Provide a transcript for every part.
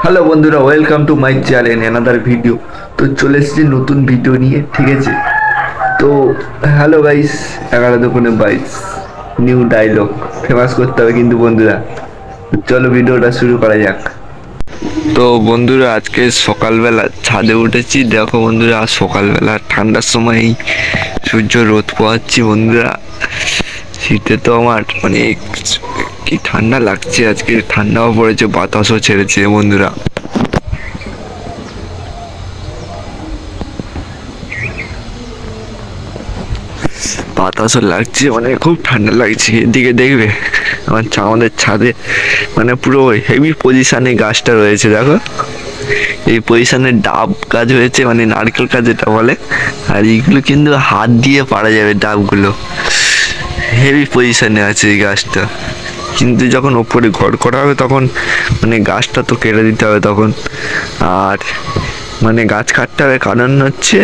Hello বন্ধুরা, welcome to my channel another video. তো চলে এসেছি নতুন ভিডিও নিয়ে, ঠিক আছে? তো হ্যালো গাইস, 11 দুগুণে 22 নিউ ডায়লগ ফেমাস করতে হবে কিন্তু বন্ধুরা। তো চলো ভিডিওটা শুরু করা যাক। তো বন্ধুরা, আজকে সকালবেলা ছাদে উঠেছি। দেখো বন্ধুরা, সকালবেলা ঠান্ডার সময় সূর্য রোদ পোহাচ্ছি বন্ধুরা। শীতে তো আমার অনেক কি ঠান্ডা লাগছে, আজকে ঠান্ডাও পড়েছে, বাতাসও ছেড়েছে বন্ধুরা। বাতাসও লাগছে, মানে খুব ঠান্ডা লাগছে। এদিকে দেখবে আমাদের ছাদে মানে পুরো হেভি পজিশনে গাছটা রয়েছে, দেখো এই পজিশনে ডাব গাছ হয়েছে, মানে নারকেল গাছ যেটা বলে। আর এইগুলো কিন্তু হাত দিয়ে পাড়া যাবে ডাবগুলো, হেভি পজিশনে আছে এই গাছটা। কিন্তু যখন ওপরে ঘর করা হবে তখন মানে গাছটা তো কেটে দিতে হবে তখন। আর মানে গাছ কাটতে হবে কারণ হচ্ছে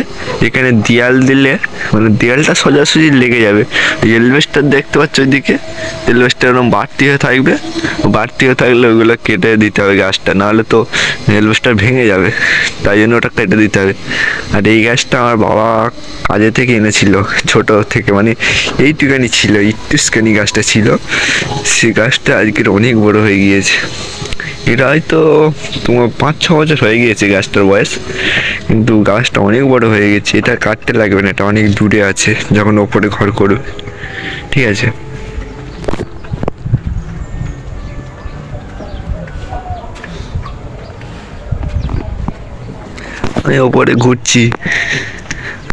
এখানে দেয়াল দিলে মানে দেয়ালটা সোজাসুজি লেগে যাবে। এলভেস্টার দেখতে পাচ্ছ ওইদিকে, এলভেস্টার এরকম বাড়তি হয়ে থাকবে, বাড়তি হয়ে থাকলে ওইগুলো কেটে দিতে হবে গাছটা, নাহলে তো এলভেস্টার ভেঙে যাবে। তাই জন্য ওটা কেটে দিতে হবে। আর এই গাছটা আমার বাবা কাজে থেকে এনেছিল ছোট থেকে, মানে এইটুখানি ছিল, একটুখানি গাছটা ছিল। সে গাছটা আজকের অনেক বড় হয়ে গিয়েছে। এটা হয়তো তোমার 5-6 বছর হয়ে গিয়েছে গাছটার বয়স, কিন্তু গাছটা অনেক বড় হয়ে গেছে। এটা কাটতে লাগবে না, এটা অনেক দূরে আছে, যখন ওপরে ঘর করবে, ঠিক আছে? আমি ওপরে ঘুরছি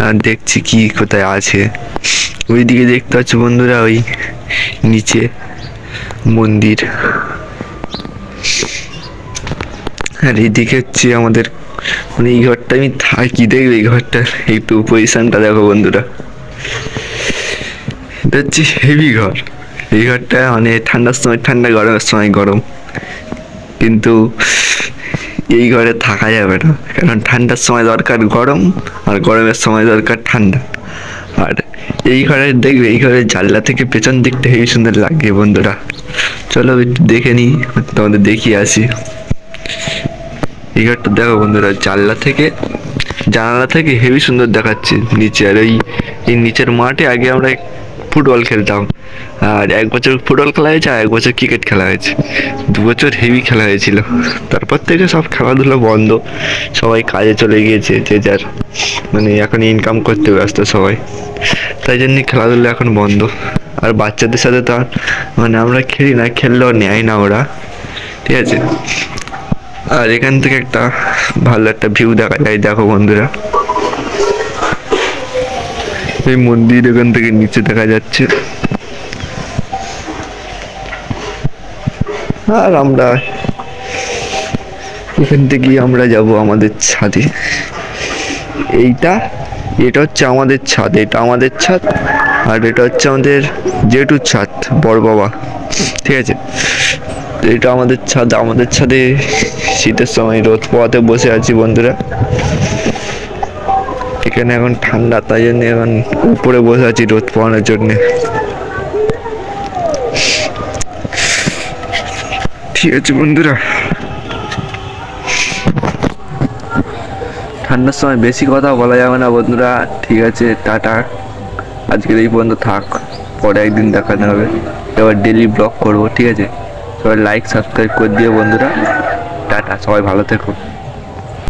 আর দেখছি কি কোথায় আছে। ওইদিকে দেখতে পাচ্ছ বন্ধুরা, ওই নিচে মন্দির। আর এইদিকে হচ্ছে আমাদের মানে এই ঘরটা আমি থাকি, দেখবে এই ঘরটার একটু পজিশনটা দেখো বন্ধুরা। এটা হচ্ছে হেভি ঘর। এই ঘরটা মানে ঠান্ডার সময় ঠান্ডা, গরমের সময় গরম। কিন্তু এই ঘরে থাকা যাবে না, কারণ ঠান্ডার সময় দরকার গরম আর গরমের সময় দরকার ঠান্ডা। আর এই ঘরে দেখবে, এই ঘরের জানলা থেকে পেছন দিকটা হেবি সুন্দর লাগে বন্ধুরা। চলো একটু দেখে নিই, তোমাদের দেখিয়ে আসি। এই ঘরটা দেখো বন্ধুরা, জানালা থেকে হেভি সুন্দর দেখাচ্ছে নিচে। আর এই নিচের মাঠে আগে আমরা ফুটবল খেলতাম। আর 1 বছর ফুটবল খেলা হয়েছে, আর 1 বছর ক্রিকেট খেলা হয়েছে। 2 বছর হেভি খেলা হয়েছিল। তারপর থেকে সব খেলাধুলা বন্ধ, সবাই কাজে চলে গিয়েছে যে যার, মানে এখন ইনকাম করতে ব্যস্ত সবাই। তাই জন্য খেলাধুলা এখন বন্ধ। আর বাচ্চাদের সাথে তো আর মানে আমরা খেলি না, খেললেও নেয় না ওরা, ঠিক আছে? আর এখান থেকে একটা ভালো একটা ভিউ দেখা যায়, দেখো বন্ধুরা। এই মন্দির এখান থেকে নিচে দেখা যাচ্ছে। আর আমরা এখান থেকে আমরা যাব আমাদের ছাদে। এইটা এটা হচ্ছে আমাদের ছাদ, এটা আমাদের ছাদ। আর এটা হচ্ছে আমাদের জেঠুর ছাদ, বড় বাবা, ঠিক আছে? এটা আমাদের ছাদ। আমাদের ছাদে শীতের সময় রোদ পোহাতে বসে আছি বন্ধুরা। এখানে এখন ঠান্ডা, তাই জন্য এখন উপরে বসে আছি রোদ পোহানোর জন্য, ঠিক আছে বন্ধুরা? ঠান্ডার সময় বেশি কথা বলা যাবে না বন্ধুরা, ঠিক আছে? টাটা, আজকের এই পর্যন্ত থাক, পরে একদিন দেখানো হবে। এবার ডেলি ব্লগ করবো, ঠিক আছে? সবাই লাইক সাবস্ক্রাইব করে দিও বন্ধুরা। টাটা, সবাই ভালো থেকো।